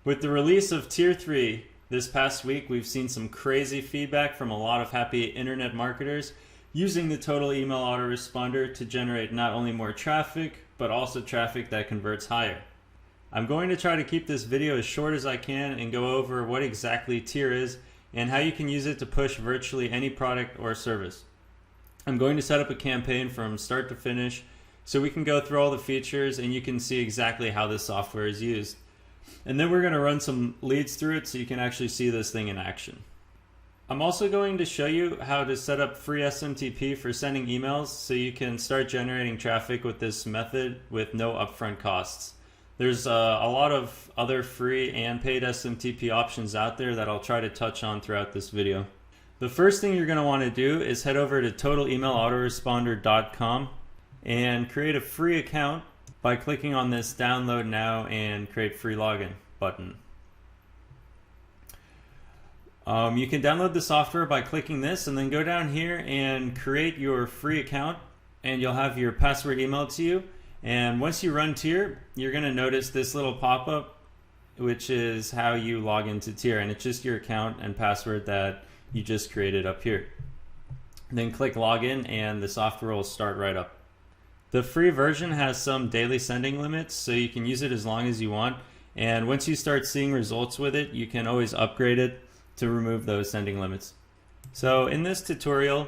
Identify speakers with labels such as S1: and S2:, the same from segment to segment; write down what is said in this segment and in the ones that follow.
S1: With the release of Tier 3 this past week, we've seen some crazy feedback from a lot of happy internet marketers using the total email autoresponder to generate not only more traffic, but also traffic that converts higher. I'm going to try to keep this video as short as I can and go over what exactly Tier is and how you can use it to push virtually any product or service. I'm going to set up a campaign from start to finish so we can go through all the features and you can see exactly how this software is used. And then we're going to run some leads through it so you can actually see this thing in action. I'm also going to show you how to set up free SMTP for sending emails so you can start generating traffic with this method with no upfront costs. There's a lot of other free and paid SMTP options out there that I'll try to touch on throughout this video. The first thing you're going to want to do is head over to totalemailautoresponder.com and create a free account by clicking on this download now and create free login button. You can download the software by clicking this and then go down here and create your free account, and you'll have your password emailed to you. And once you run Tier, you're going to notice this little pop-up, which is how you log into Tier, and it's just your account and password that you just created up here. Then click login and the software will start right up. The free version has some daily sending limits, so you can use it as long as you want. And once you start seeing results with it, you can always upgrade it to remove those sending limits. So in this tutorial,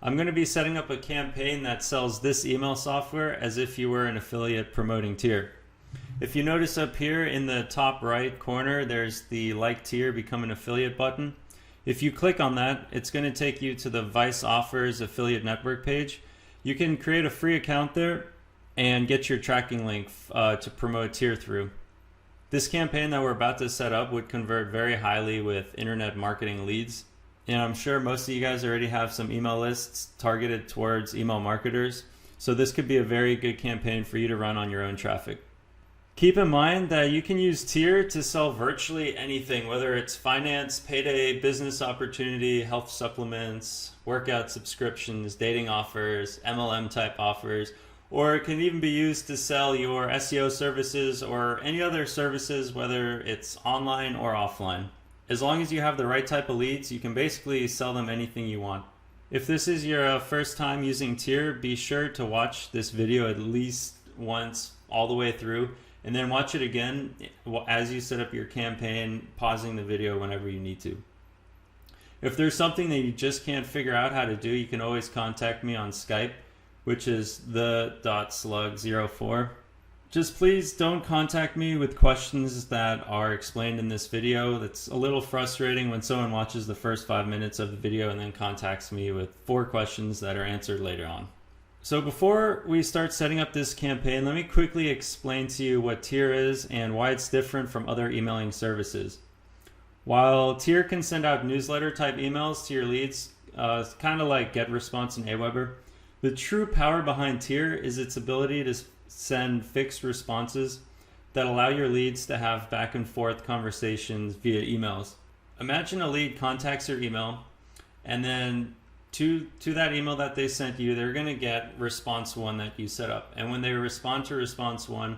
S1: I'm going to be setting up a campaign that sells this email software as if you were an affiliate promoting Tier. If you notice up here in the top right corner, there's the Like Tier, Become an Affiliate button. If you click on that, it's going to take you to the Vice Offers affiliate network page. You can create a free account there and get your tracking link to promote Tier through. This campaign that we're about to set up would convert very highly with internet marketing leads. And I'm sure most of you guys already have some email lists targeted towards email marketers. So this could be a very good campaign for you to run on your own traffic. Keep in mind that you can use Tier to sell virtually anything, whether it's finance, payday, business opportunity, health supplements, workout subscriptions, dating offers, MLM type offers, or it can even be used to sell your SEO services or any other services, whether it's online or offline. As long as you have the right type of leads, you can basically sell them anything you want. If this is your first time using Tier, be sure to watch this video at least once all the way through, and then watch it again as you set up your campaign, pausing the video whenever you need to. If there's something that you just can't figure out how to do, you can always contact me on Skype, which is the.slug04. Just please don't contact me with questions that are explained in this video. That's a little frustrating when someone watches the first 5 minutes of the video and then contacts me with 4 questions that are answered later on. So before we start setting up this campaign, let me quickly explain to you what Tier is and why it's different from other emailing services. While Tier can send out newsletter type emails to your leads, kind of like GetResponse and Aweber, the true power behind Tier is its ability to send fixed responses that allow your leads to have back and forth conversations via emails. Imagine a lead contacts your email, and then to that email that they sent you, they're going to get response 1 that you set up. And when they respond to response 1,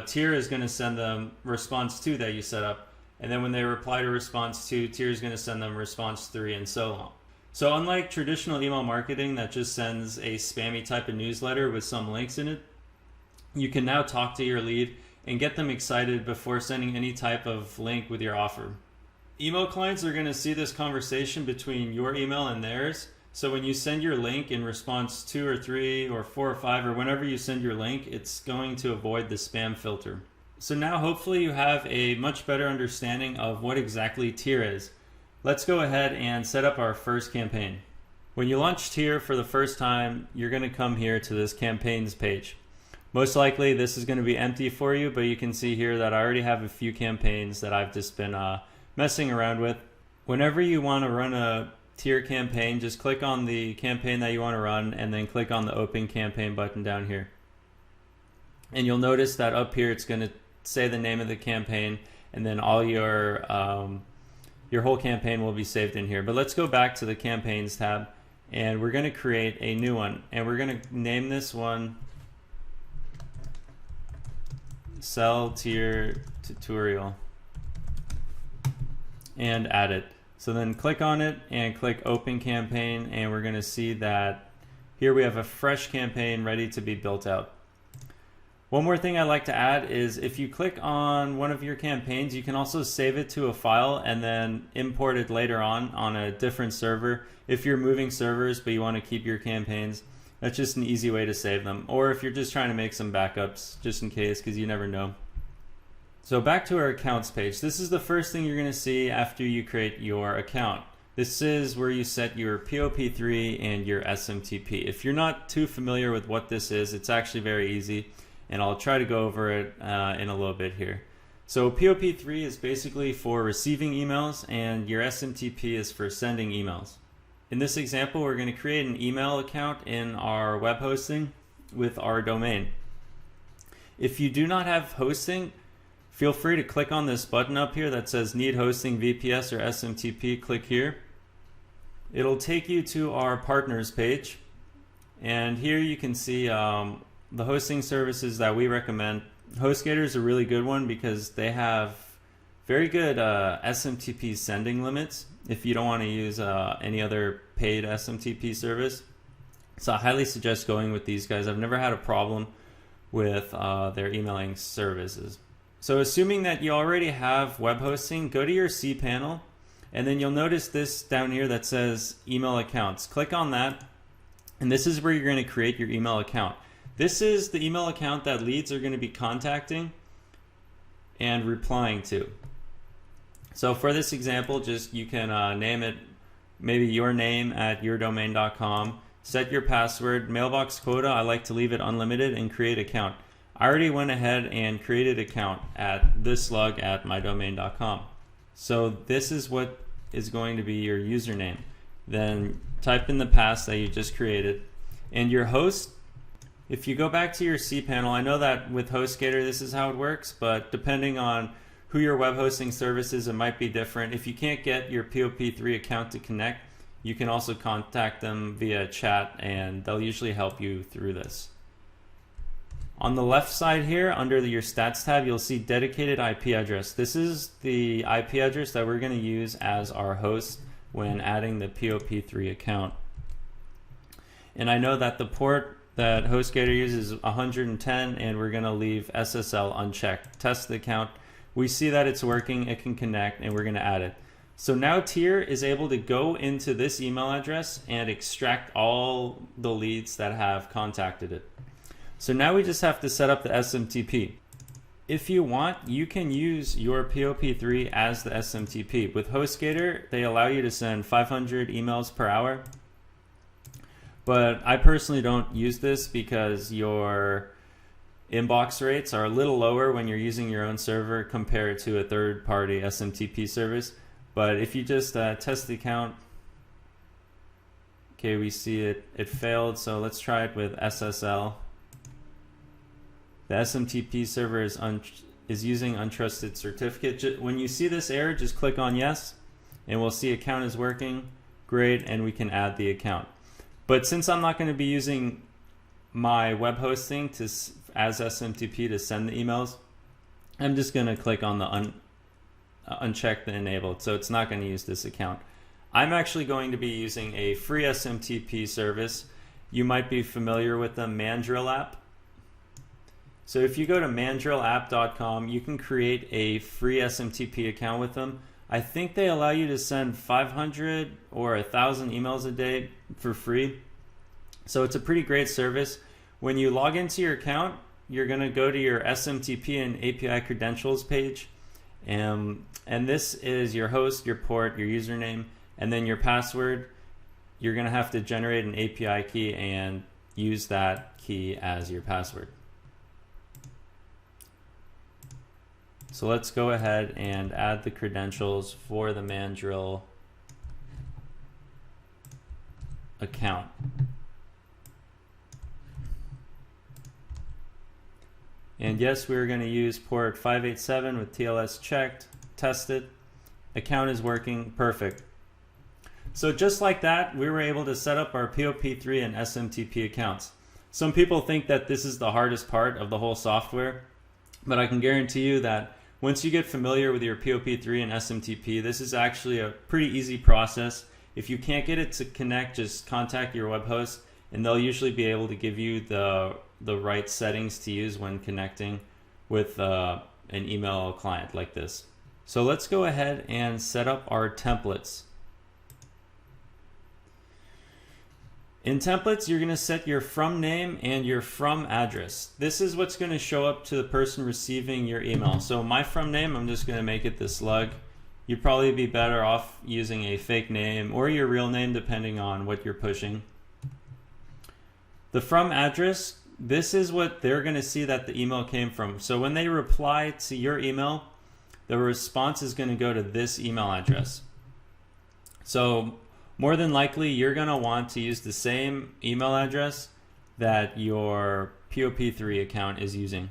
S1: Tier is going to send them response 2 that you set up. And then when they reply to response 2, Tier is going to send them response 3, and so on. So unlike traditional email marketing that just sends a spammy type of newsletter with some links in it, you can now talk to your lead and get them excited before sending any type of link with your offer. Email clients are going to see this conversation between your email and theirs. So when you send your link in response 2 or 3 or 4 or 5 or whenever you send your link, it's going to avoid the spam filter. So now hopefully you have a much better understanding of what exactly Tier is. Let's go ahead and set up our first campaign. When you launch Tier for the first time, you're going to come here to this campaigns page. Most likely this is going to be empty for you, but you can see here that I already have a few campaigns that I've just been messing around with. Whenever you want to run a Tier campaign, just click on the campaign that you want to run and then click on the Open Campaign button down here. And you'll notice that up here it's going to say the name of the campaign, and then all your whole campaign will be saved in here. But let's go back to the Campaigns tab, and we're going to create a new one, and we're going to name this one Sell Tier Tutorial. and add it. So then click on it and click Open Campaign, and we're going to see that here we have a fresh campaign ready to be built out. One more thing I'd like to add is if you click on one of your campaigns, you can also save it to a file and then import it later on a different server. If you're moving servers but you want to keep your campaigns, that's just an easy way to save them. Or if you're just trying to make some backups just in case, because you never know. So back to our accounts page. This is the first thing you're going to see after you create your account. This is where you set your POP3 and your SMTP. If you're not too familiar with what this is, it's actually very easy, and I'll try to go over it in a little bit here. So POP3 is basically for receiving emails, and your SMTP is for sending emails. In this example, we're going to create an email account in our web hosting with our domain. If you do not have hosting, feel free to click on this button up here that says Need Hosting VPS or SMTP. Click here. It'll take you to our partners page, and here you can see the hosting services that we recommend. HostGator is a really good one because they have very good SMTP sending limits if you don't want to use any other paid SMTP service. So I highly suggest going with these guys. I've never had a problem with their emailing services. So assuming that you already have web hosting, go to your cPanel, and then you'll notice this down here that says email accounts. Click on that, and this is where you're going to create your email account. This is the email account that leads are going to be contacting and replying to. So for this example, just you can name it maybe your name at yourdomain.com, set your password, mailbox quota, I like to leave it unlimited, and create account. I already went ahead and created account at thislug@mydomain.com. So this is what is going to be your username. Then type in the pass that you just created, and your host. If you go back to your cPanel, I know that with HostGator this is how it works, but depending on who your web hosting service is, it might be different. If you can't get your POP3 account to connect, you can also contact them via chat, and they'll usually help you through this. On the left side here, under your stats tab, you'll see dedicated IP address. This is the IP address that we're going to use as our host when adding the POP3 account. And I know that the port that HostGator uses is 110, and we're going to leave SSL unchecked. Test the account. We see that it's working, it can connect, and we're going to add it. So now Tier is able to go into this email address and extract all the leads that have contacted it. So now we just have to set up the SMTP. If you want, you can use your POP3 as the SMTP. With HostGator, they allow you to send 500 emails per hour. But I personally don't use this because your inbox rates are a little lower when you're using your own server compared to a third-party SMTP service. But if you just test the account, okay, we see it failed, so let's try it with SSL. The SMTP server is using untrusted certificate. When you see this error, just click on yes, and we'll see account is working. Great, and we can add the account. But since I'm not going to be using my web hosting as SMTP to send the emails, I'm just going to click on the uncheck the enabled, so it's not going to use this account. I'm actually going to be using a free SMTP service. You might be familiar with the Mandrill app. So if you go to mandrillapp.com, you can create a free SMTP account with them. I think they allow you to send 500 or 1,000 emails a day for free. So it's a pretty great service. When you log into your account, you're going to go to your SMTP and API credentials page. And this is your host, your port, your username, and then your password. You're going to have to generate an API key and use that key as your password. So let's go ahead and add the credentials for the Mandrill account. And yes, we're going to use port 587 with TLS checked, test it. Account is working, perfect. So just like that, we were able to set up our POP3 and SMTP accounts. Some people think that this is the hardest part of the whole software, but I can guarantee you that Once you get familiar with your POP3 and SMTP, this is actually a pretty easy process. If you can't get it to connect, just contact your web host and they'll usually be able to give you the right settings to use when connecting with an email client like this. So let's go ahead and set up our templates. In templates, you're going to set your from name and your from address. This is what's going to show up to the person receiving your email. So my from name, I'm just going to make it the slug. You'd probably be better off using a fake name or your real name depending on what you're pushing. The from address, this is what they're going to see that the email came from. So when they reply to your email, the response is going to go to this email address. So more than likely, you're going to want to use the same email address that your POP3 account is using.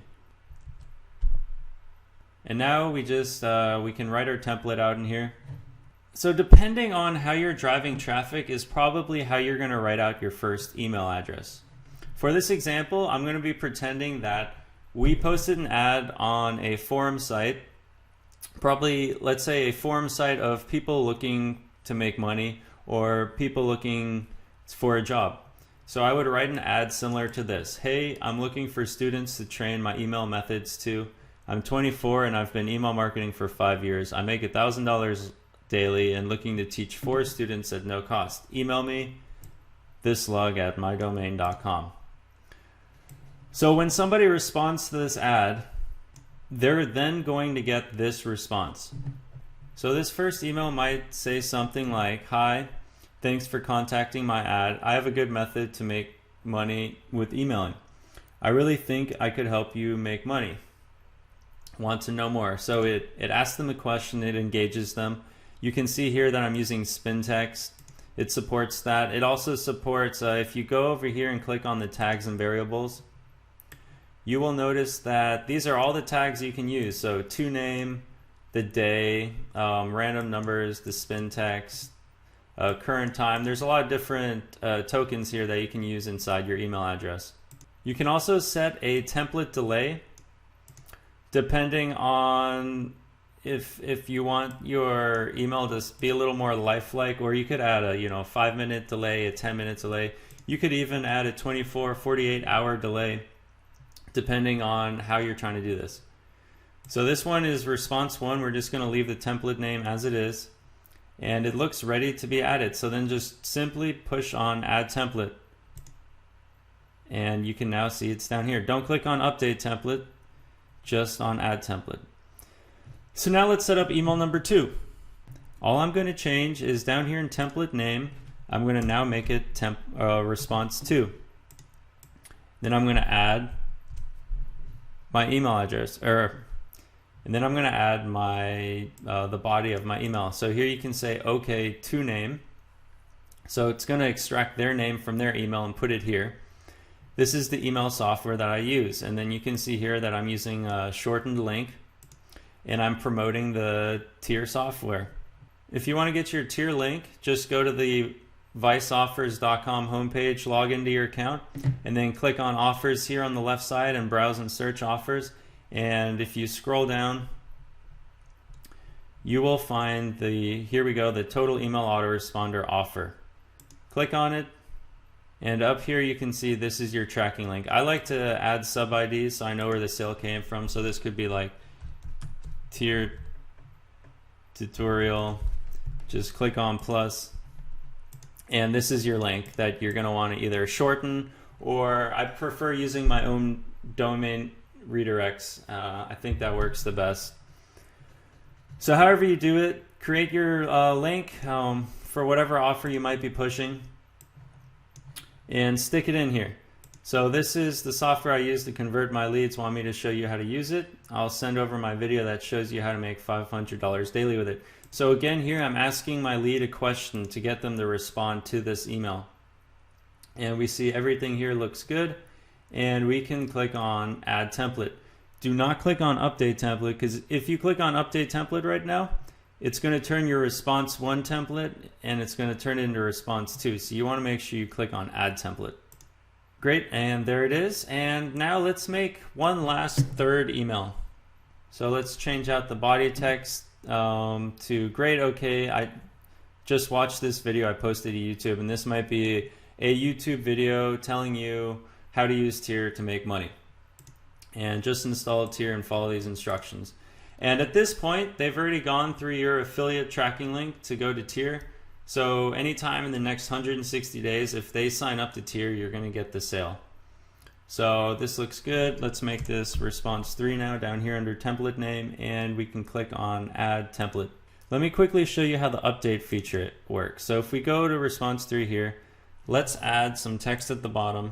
S1: And now we can write our template out in here. So depending on how you're driving traffic is probably how you're going to write out your first email address. For this example, I'm going to be pretending that we posted an ad on a forum site, probably, let's say, a forum site of people looking to make money or people looking for a job. So I would write an ad similar to this. Hey, I'm looking for students to train my email methods to. I'm 24 and I've been email marketing for 5 years. I make $1,000 daily and looking to teach 4 students at no cost. Email me thislug@mydomain.com. So when somebody responds to this ad, they're then going to get this response. So this first email might say something like, hi, thanks for contacting my ad. I have a good method to make money with emailing. I really think I could help you make money. Want to know more? So it asks them a question, it engages them. You can see here that I'm using spin text. It supports that. It also supports, if you go over here and click on the tags and variables, you will notice that these are all the tags you can use. So to name, the day, random numbers, the spin text, current time. There's a lot of different tokens here that you can use inside your email address. You can also set a template delay depending on if you want your email to be a little more lifelike, or you could add a 5-minute delay, a 10-minute delay. You could even add a 24, 48-hour delay depending on how you're trying to do this. So this one is response 1. We're just going to leave the template name as it is, and it looks ready to be added. So then just simply push on add template, and you can now see it's down here. Don't click on update template, just on add template. So now let's set up email number 2. All I'm going to change is down here in template name, I'm going to now make it response 2. Then I'm going to add my email address, and then I'm going to add my the body of my email. So here you can say okay to name. So it's going to extract their name from their email and put it here. This is the email software that I use, and then you can see here that I'm using a shortened link, and I'm promoting the tier software. If you want to get your tier link, just go to the viceoffers.com homepage, log into your account, and then click on offers here on the left side and browse and search offers. And if you scroll down, you will find here we go, the total email autoresponder offer. Click on it, and up here you can see this is your tracking link. I like to add sub IDs so I know where the sale came from. So this could be like tier tutorial, just click on plus, and this is your link that you're going to want to either shorten, or I prefer using my own domain redirects. I think that works the best. So however you do it, create your link for whatever offer you might be pushing and stick it in here. So this is the software I use to convert my leads. Want me to show you how to use it? I'll send over my video that shows you how to make $500 daily with it. So again, here I'm asking my lead a question to get them to respond to this email. And we see everything here looks good, and we can click on add template. Do not click on update template, because if you click on update template right now, it's going to turn your response 1 template and it's going to turn it into response 2. So you want to make sure you click on add template. Great, and there it is. And now let's make one last third email. So let's change out the body text to great, okay, I just watched this video I posted to YouTube, and this might be a YouTube video telling you how to use Tier to make money. And just install Tier and follow these instructions. And at this point, they've already gone through your affiliate tracking link to go to Tier. So anytime in the next 160 days, if they sign up to Tier, you're going to get the sale. So this looks good. Let's make this response 3 now down here under template name, and we can click on add template. Let me quickly show you how the update feature works. So if we go to response 3 here, let's add some text at the bottom.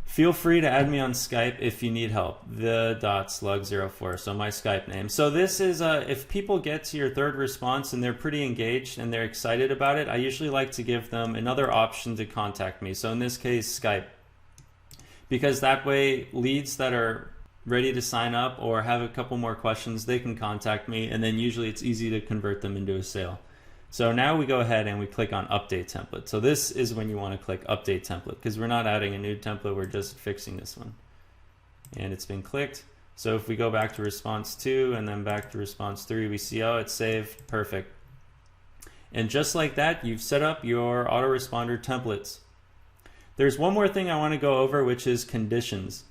S1: Feel free to add me on Skype if you need help. The.slug04, so my Skype name. So this is, if people get to your third response and they're pretty engaged and they're excited about it, I usually like to give them another option to contact me. So in this case, Skype. Because that way, leads that are ready to sign up or have a couple more questions, they can contact me, and then usually it's easy to convert them into a sale. So now we go ahead and we click on update template. So this is when you want to click update template, because we're not adding a new template, we're just fixing this one. And it's been clicked. So if we go back to response 2 and then back to response 3, we see, oh, it's saved, perfect. And just like that, you've set up your autoresponder templates. There's one more thing I want to go over, which is conditions.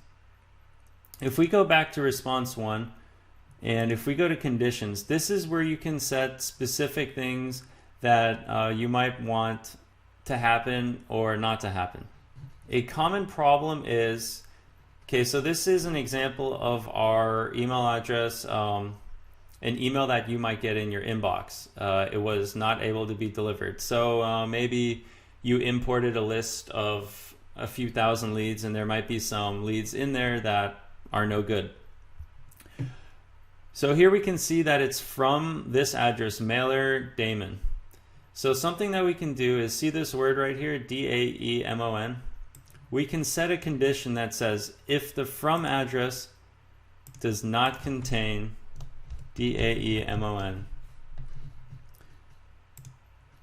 S1: If we go back to response 1, and if we go to conditions, this is where you can set specific things that you might want to happen or not to happen. A common problem is, okay, so this is an example of our email address, an email that you might get in your inbox. It was not able to be delivered. So maybe you imported a list of a few thousand leads, and there might be some leads in there that are no good. So here we can see that it's from this address, mailer Damon. So something that we can do is see this word right here, D-A-E-M-O-N. We can set a condition that says if the from address does not contain D-A-E-M-O-N,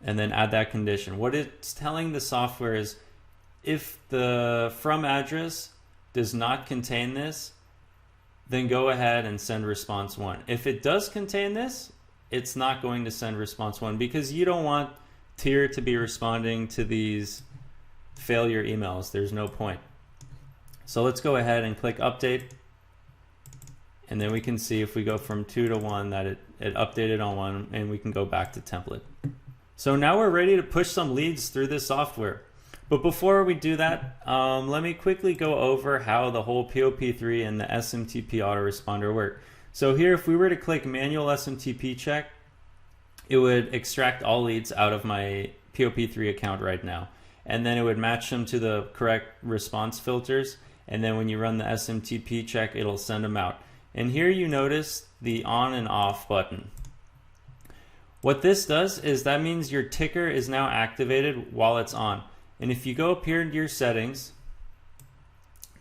S1: and then add that condition. What it's telling the software is if the from address does not contain this, then go ahead and send response 1. If it does contain this, it's not going to send response 1, because you don't want Tier to be responding to these failure emails. There's no point. So let's go ahead and click update, and then we can see if we go from 2 to 1 that it updated on 1, and we can go back to template. So now we're ready to push some leads through this software. But before we do that, let me quickly go over how the whole POP3 and the SMTP autoresponder work. So here, if we were to click manual SMTP check, it would extract all leads out of my POP3 account right now. And then it would match them to the correct response filters. And then when you run the SMTP check, it'll send them out. And here you notice the on and off button. What this does is that means your ticker is now activated while it's on. And if you go up here into your settings,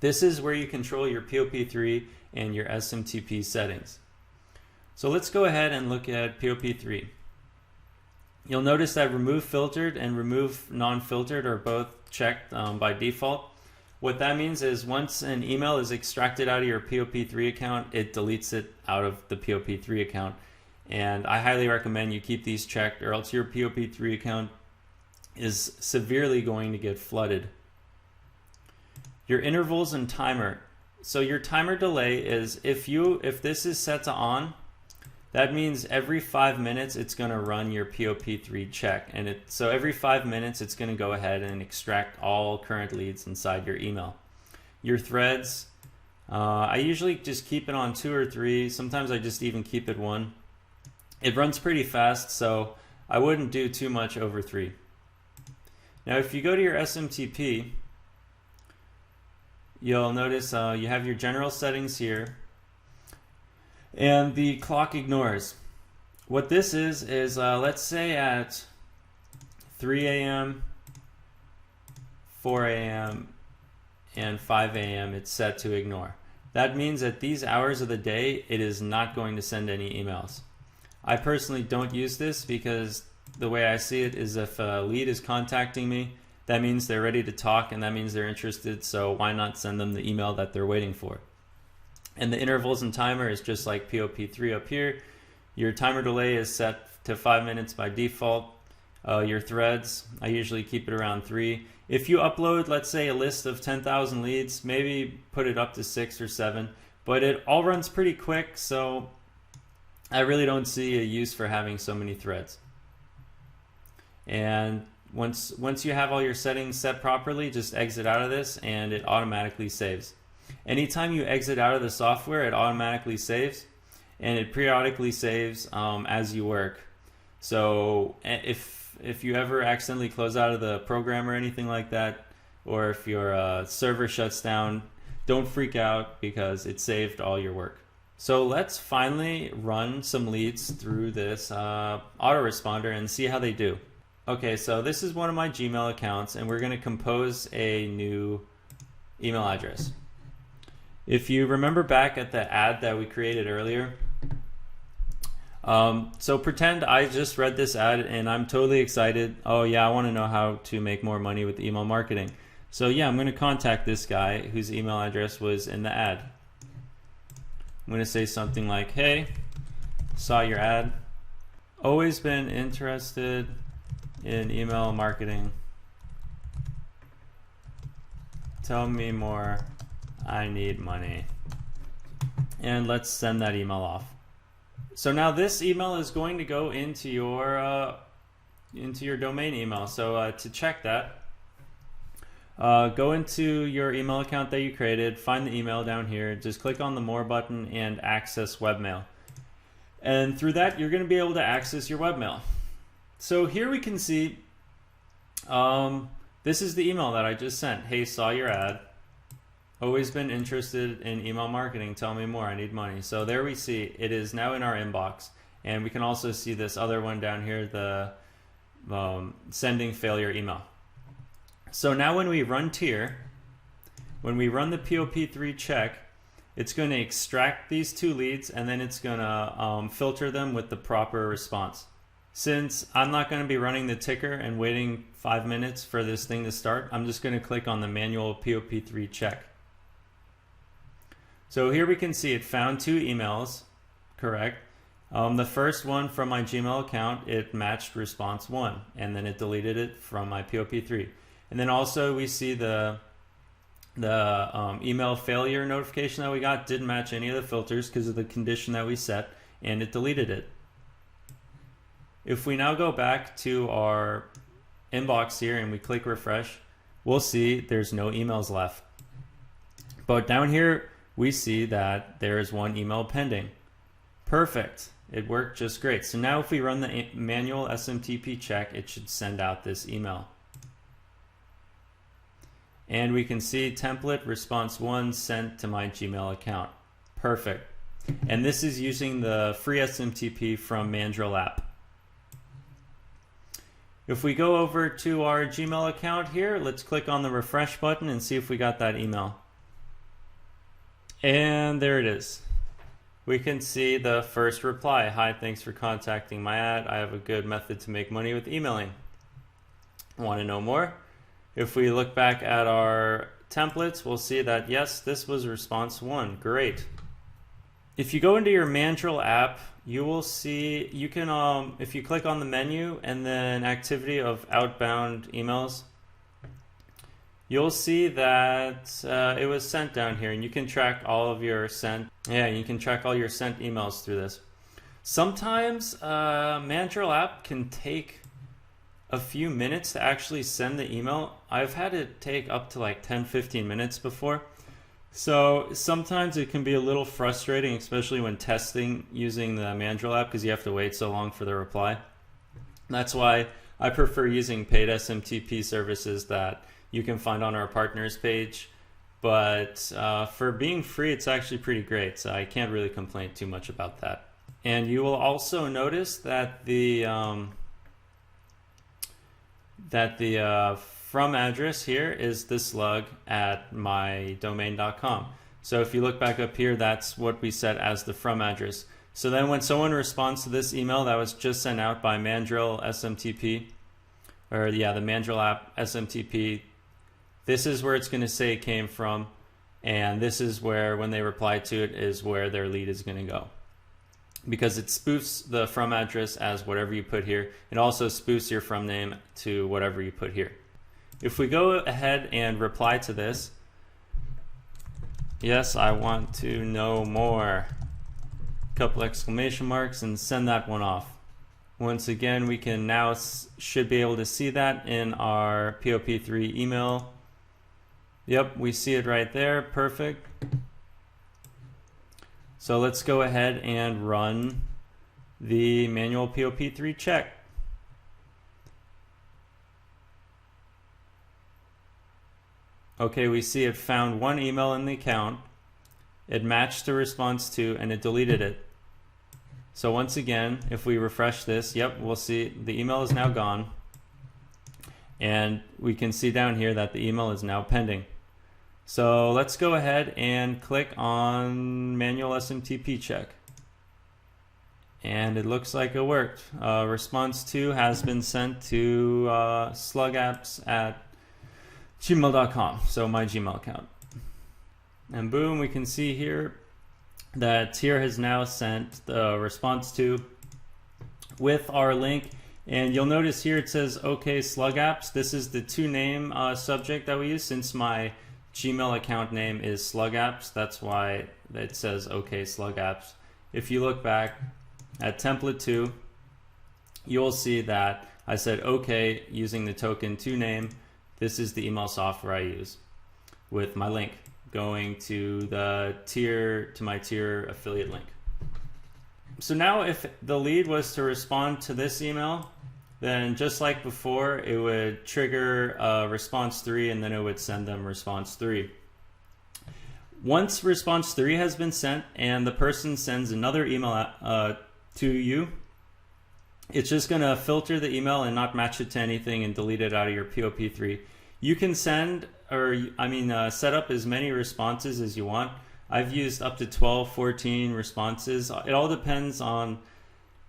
S1: this is where you control your POP3 and your SMTP settings. So let's go ahead and look at POP3. You'll notice that remove filtered and remove non-filtered are both checked by default. What that means is once an email is extracted out of your POP3 account, it deletes it out of the POP3 account. And I highly recommend you keep these checked, or else your POP3 account is severely going to get flooded. Your intervals and timer. So your timer delay is if this is set to on, that means every 5 minutes it's going to run your POP3 check, and so every 5 minutes it's going to go ahead and extract all current leads inside your email. Your threads, I usually just keep it on 2 or 3. Sometimes I just even keep it 1. It runs pretty fast, so I wouldn't do too much over 3. Now if you go to your SMTP, you'll notice you have your general settings here, and the clock ignores. What this is let's say at 3 a.m., 4 a.m., and 5 a.m. it's set to ignore. That means at these hours of the day, it is not going to send any emails. I personally don't use this because the way I see it is if a lead is contacting me, that means they're ready to talk, and that means they're interested, so why not send them the email that they're waiting for? And the intervals and timer is just like POP3 up here. Your timer delay is set to 5 minutes by default. Your threads, I usually keep it around 3. If you upload, let's say, a list of 10,000 leads, maybe put it up to 6 or 7, but it all runs pretty quick, so I really don't see a use for having so many threads. And once you have all your settings set properly, just exit out of this and it automatically saves. Anytime you exit out of the software, it automatically saves, and it periodically saves as you work. So if you ever accidentally close out of the program or anything like that, or if your server shuts down, don't freak out because it saved all your work. So let's finally run some leads through this autoresponder and see how they do. Okay, so this is one of my Gmail accounts, and we're going to compose a new email address. If you remember back at the ad that we created earlier, so pretend I just read this ad and I'm totally excited. Oh yeah, I want to know how to make more money with email marketing. So yeah, I'm going to contact this guy whose email address was in the ad. I'm going to say something like, hey, saw your ad. Always been interested in email marketing. Tell me more. I need money. And let's send that email off. So now this email is going to go into your domain email. So to check that, go into your email account that you created, find the email down here, just click on the More button and access webmail. And through that, you're going to be able to access your webmail. So here we can see, this is the email that I just sent. Hey, saw your ad. Always been interested in email marketing. Tell me more. I need money. So there we see it is now in our inbox. And we can also see this other one down here, the sending failure email. So now when we run tier, when we run the POP3 check, it's going to extract these 2 leads and then it's going to filter them with the proper response. Since I'm not going to be running the ticker and waiting 5 minutes for this thing to start, I'm just going to click on the manual POP3 check. So here we can see it found 2 emails, correct? The first one from my Gmail account, it matched response 1, and then it deleted it from my POP3. And then also we see the email failure notification that we got didn't match any of the filters because of the condition that we set, and it deleted it. If we now go back to our inbox here and we click refresh, we'll see there's no emails left. But down here, we see that there is 1 email pending. Perfect. It worked just great. So now if we run the manual SMTP check, it should send out this email. And we can see template response 1 sent to my Gmail account. Perfect. And this is using the free SMTP from Mandrill app. If we go over to our Gmail account here, let's click on the refresh button and see if we got that email. And there it is. We can see the first reply. Hi, thanks for contacting my ad. I have a good method to make money with emailing. Want to know more? If we look back at our templates, we'll see that yes, this was response 1. Great. If you go into your Mandrill app, you will see, you can, if you click on the menu and then activity of outbound emails, you'll see that it was sent down here, and you can track all of your sent, you can track all your sent emails through this. Sometimes Mandrill app can take a few minutes to actually send the email. I've had it take up to like 10-15 minutes before. So sometimes it can be a little frustrating, especially when testing using the Mandrill app, because you have to wait so long for the reply. That's why I prefer using paid SMTP services that you can find on our partners page. But for being free, it's actually pretty great. So I can't really complain too much about that. And you will also notice that the from address here is the slug at mydomain.com. So if you look back up here, that's what we set as the from address. So then when someone responds to this email that was just sent out by Mandrill SMTP, or yeah, the Mandrill app SMTP. This is where it's going to say it came from, and this is where, when they reply to it, is where their lead is going to go. Because it spoofs the from address as whatever you put here. It also spoofs your from name to whatever you put here. If we go ahead and reply to this, yes, I want to know more, couple exclamation marks, and send that one off. Once again, we can now should be able to see that in our POP3 email. Yep, we see it right there. Perfect. So let's go ahead and run the manual POP3 check. Okay, we see it found one email in the account, it matched the response to, and it deleted it. So once again, if we refresh this, yep, we'll see the email is now gone. And we can see down here that the email is now pending. So let's go ahead and click on manual SMTP check. And it looks like it worked. Response 2 has been sent to slugapps@gmail.com, so my Gmail account. And boom, we can see here that Tier has now sent the response 2 with our link. And you'll notice here it says OK Slug Apps. This is the to-name subject that we use. Since my Gmail account name is Slug Apps, that's why it says OK Slug Apps. If you look back at template 2, you'll see that I said OK using the token to-name. This is the email software I use with my link going to the Tier, to my Tier affiliate link. So now if the lead was to respond to this email, then just like before, it would trigger response 3, and then it would send them response 3. Once response 3 has been sent and the person sends another email to you, it's just going to filter the email and not match it to anything and delete it out of your POP3. You can send, set up as many responses as you want. I've used up to 12, 14 responses. It all depends on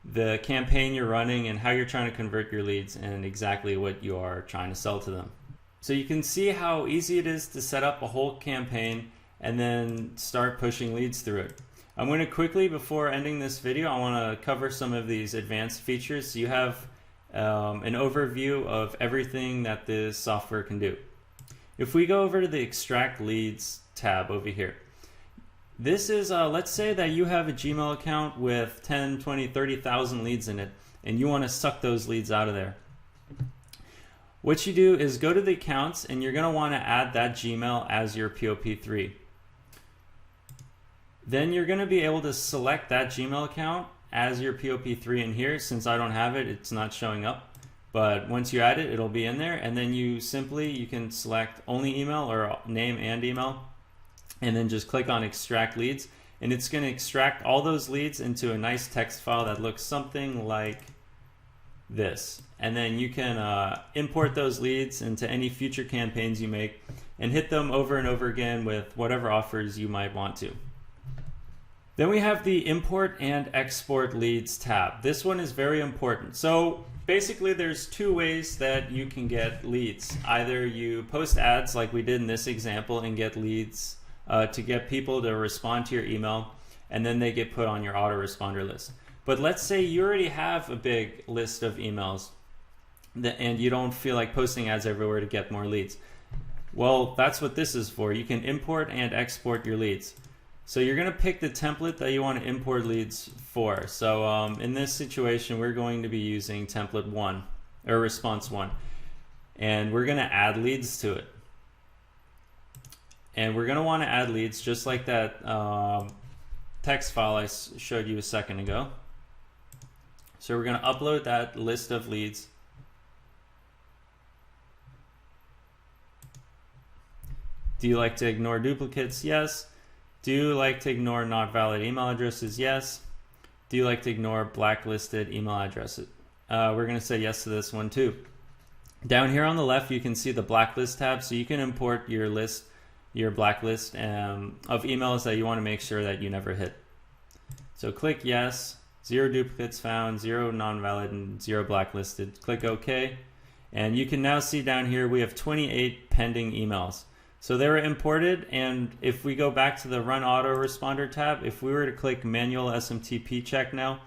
S1: the campaign you're running and how you're trying to convert your leads and exactly what you are trying to sell to them. So you can see how easy it is to set up a whole campaign and then start pushing leads through it. I'm going to quickly, before ending this video, I want to cover some of these advanced features so you have an overview of everything that this software can do. If we go over to the Extract Leads tab over here, this is, let's say that you have a Gmail account with 10, 20, 30,000 leads in it, and you want to suck those leads out of there. What you do is go to the accounts, and you're going to want to add that Gmail as your POP3. Then you're going to be able to select that Gmail account as your POP3 in here. Since I don't have it, it's not showing up. But once you add it, it'll be in there. And then you can select only email or name and email. And then just click on Extract Leads. And it's going to extract all those leads into a nice text file that looks something like this. And then you can import those leads into any future campaigns you make and hit them over and over again with whatever offers you might want to. Then we have the Import and Export Leads tab. This one is very important. So basically there's two ways that you can get leads. Either you post ads like we did in this example and get leads to get people to respond to your email, and then they get put on your autoresponder list. But let's say you already have a big list of emails and you don't feel like posting ads everywhere to get more leads. Well, that's what this is for. You can import and export your leads. So you're going to pick the template that you want to import leads for. So in this situation, we're going to be using template 1 or response 1, and we're going to add leads to it. And we're going to want to add leads just like that text file I showed you a second ago. So we're going to upload that list of leads. Do you like to ignore duplicates? Yes. Do you like to ignore not valid email addresses? Yes. Do you like to ignore blacklisted email addresses? We're going to say yes to this one too. Down here on the left, you can see the blacklist tab, so you can import your list, your blacklist of emails that you want to make sure that you never hit. So click yes, 0 duplicates found, 0 non-valid, and 0 blacklisted. Click OK, And you can now see down here we have 28 pending emails. So they were imported, and if we go back to the Run Autoresponder tab, if we were to click Manual SMTP Check now,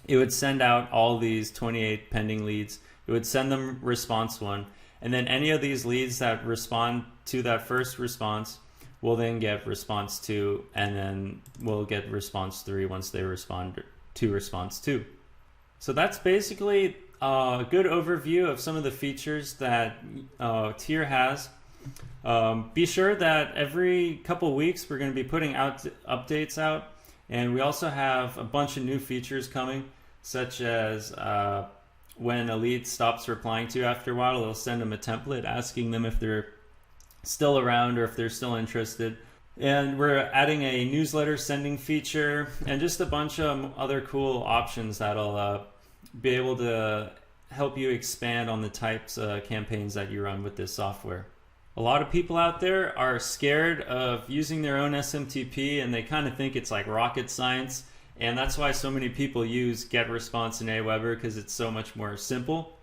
S1: it would send out all these 28 pending leads. It would send them response 1, and then any of these leads that respond to that first response will then get response 2, and then we'll get response 3 once they respond to response 2. So that's basically a good overview of some of the features that Tier has. Be sure that every couple weeks we're going to be putting out updates out, and we also have a bunch of new features coming, such as when a lead stops replying to you after a while, it'll send them a template asking them if they're still around or if they're still interested. And we're adding a newsletter sending feature and just a bunch of other cool options that'll be able to help you expand on the types of campaigns that you run with this software. A lot of people out there are scared of using their own SMTP, and they kind of think it's like rocket science, and that's why so many people use GetResponse and Aweber, because it's so much more simple.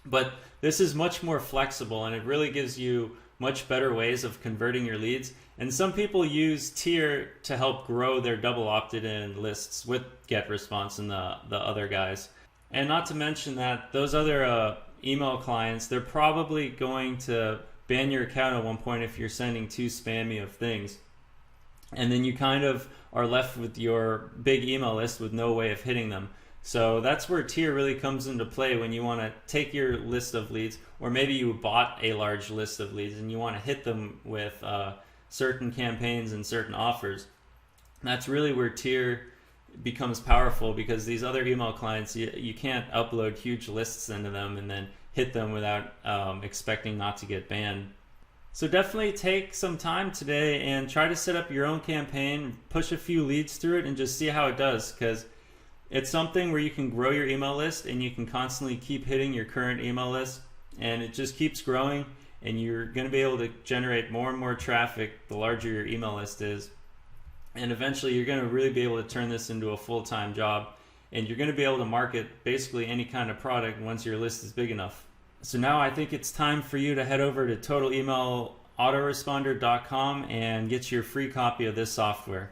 S1: But this is much more flexible, and it really gives you much better ways of converting your leads. And some people use Tier to help grow their double opted-in lists with GetResponse and the other guys. And not to mention that those other email clients, they're probably going to ban your account at one point if you're sending too spammy of things. And then you kind of are left with your big email list with no way of hitting them. So that's where Tier really comes into play when you want to take your list of leads, or maybe you bought a large list of leads and you want to hit them with certain campaigns and certain offers. That's really where Tier becomes powerful, because these other email clients, you can't upload huge lists into them and then hit them without expecting not to get banned. So definitely take some time today and try to set up your own campaign, push a few leads through it, and just see how it does, because it's something where you can grow your email list and you can constantly keep hitting your current email list, and it just keeps growing, and you're going to be able to generate more and more traffic the larger your email list is. And eventually you're going to really be able to turn this into a full-time job, and you're going to be able to market basically any kind of product once your list is big enough. So now I think it's time for you to head over to totalemailautoresponder.com and get your free copy of this software.